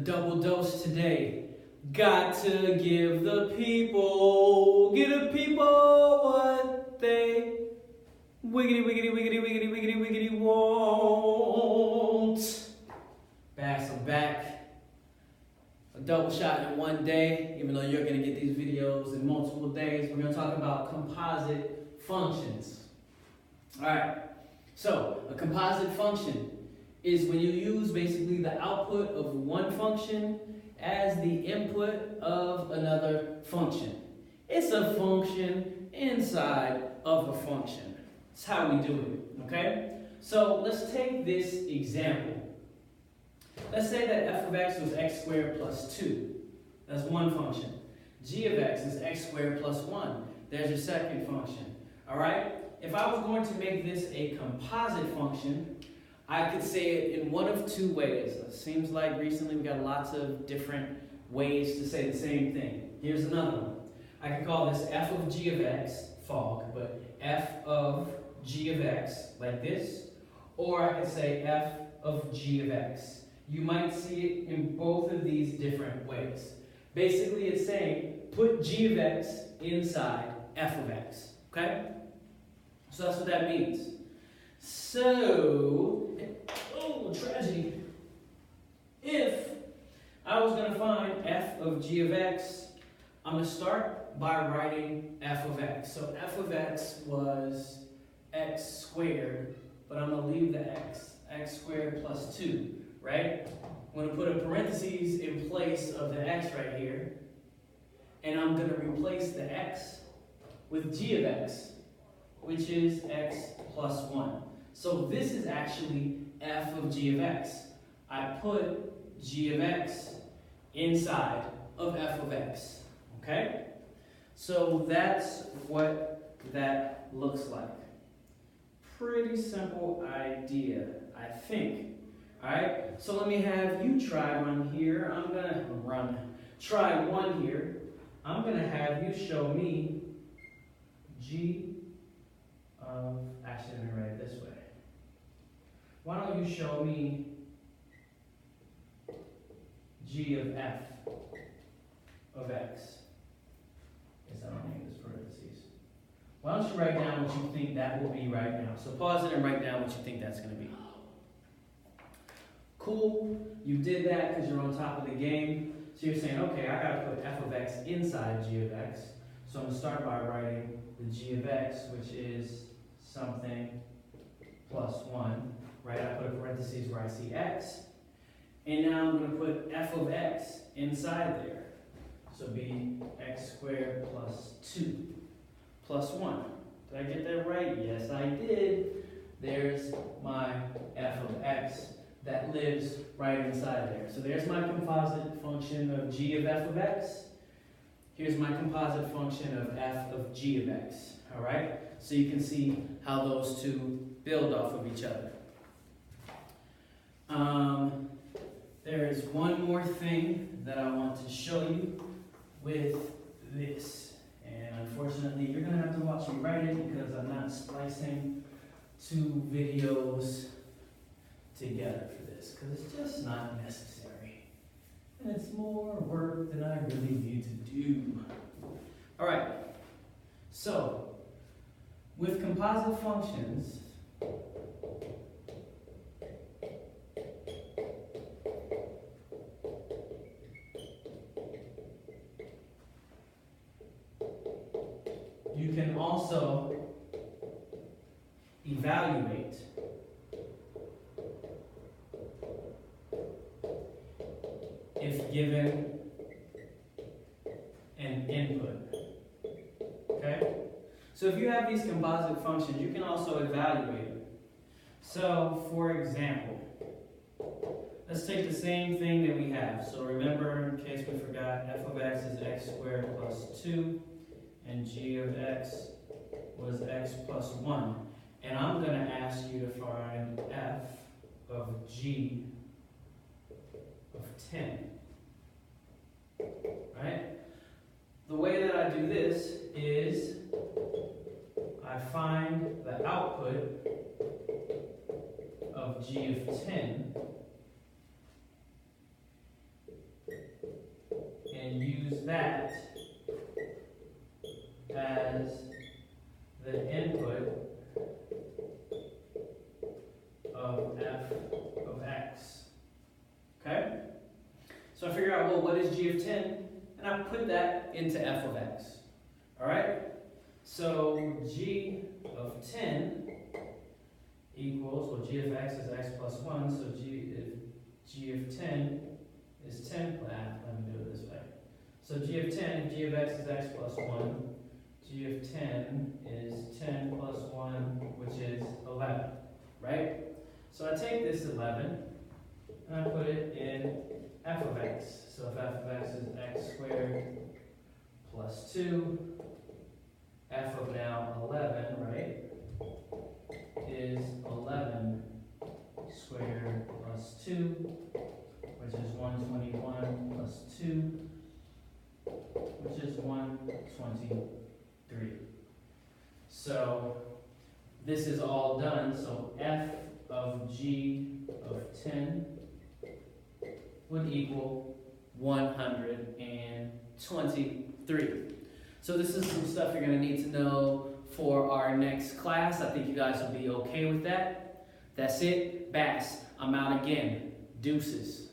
double dose today. Got to give the people what they wiggity want. I'm back. A double shot in one day, even though you're gonna get these videos in multiple days. We're gonna talk about composite functions. All right, so a composite function is when you use basically the output of one function as the input of another function. It's a function inside of a function. That's how we do it, okay? So let's take this example. Let's say that f of x was x squared plus 2. That's one function. G of x is x squared plus 1. There's your second function, all right? If I was going to make this a composite function, I could say it in one of two ways. It seems like recently we got lots of different ways to say the same thing. Here's another one. I could call this f of g of x, fog, but f of g of x, like this. Or I could say f of g of x. You might see it in both of these different ways. Basically, it's saying put g of x inside f of x, okay? So that's what that means. So, oh, tragedy. If I was going to find f of g of x, I'm going to start by writing f of x. So f of x was x squared, but I'm going to leave the x squared plus 2, right? I'm going to put a parentheses in place of the x right here, and I'm going to replace the x with g of x, which is x plus 1. So this is actually f of g of x. I put g of x inside of f of x, okay? So that's what that looks like. Pretty simple idea, I think. All right, so let me have you try one here. I'm gonna try one here. I'm gonna have you show me g of, actually let me write it this way. Why don't you show me g of f of x? Guess I don't need this parentheses. Why don't you write down what you think that will be right now? So pause it and write down what you think that's going to be. Cool, you did that because you're on top of the game. So you're saying, okay, I got to put f of x inside g of x. So I'm going to start by writing the g of x, which is something plus 1. Right, I put a parentheses where I see x. And now I'm going to put f of x inside there. So be x squared plus 2 plus 1. Did I get that right? Yes, I did. There's my f of x that lives right inside there. So there's my composite function of g of f of x. Here's my composite function of f of g of x. All right? So you can see how those two build off of each other. There is one more thing that I want to show you with this. And unfortunately, you're going to have to watch me write it because I'm not splicing two videos together for this because it's just not necessary. And it's more work than I really need to do. All right. So, with composite functions, you can also evaluate if given an input. Okay? So if you have these composite functions, you can also evaluate them. So, for example, let's take the same thing that we have. So remember, in case we forgot, f of x is x squared plus 2. And g of x was x plus 1. And I'm going to ask you to find f of g of 10. Right? The way that I do this is I find the output of g of 10 that as the input of f of x. Okay? So I figure out, well, what is g of 10? And I put that into f of x. Alright? So g of 10 equals, well, g of x is x plus 1, so g of 10 is 10, let me do it this way. So g of 10, if g of x is x plus 1, g of 10 is 10 plus 1, which is 11, right? So I take this 11, and I put it in f of x. So if f of x is x squared plus 2, f of now 11, right, is 11 squared plus 2, which is 121 plus 2, which is 123. So this is all done, so f of g of 10 would equal 123. So this is some stuff you're going to need to know for our next class. I think you guys will be okay with that. That's it. Bass, I'm out again. Deuces.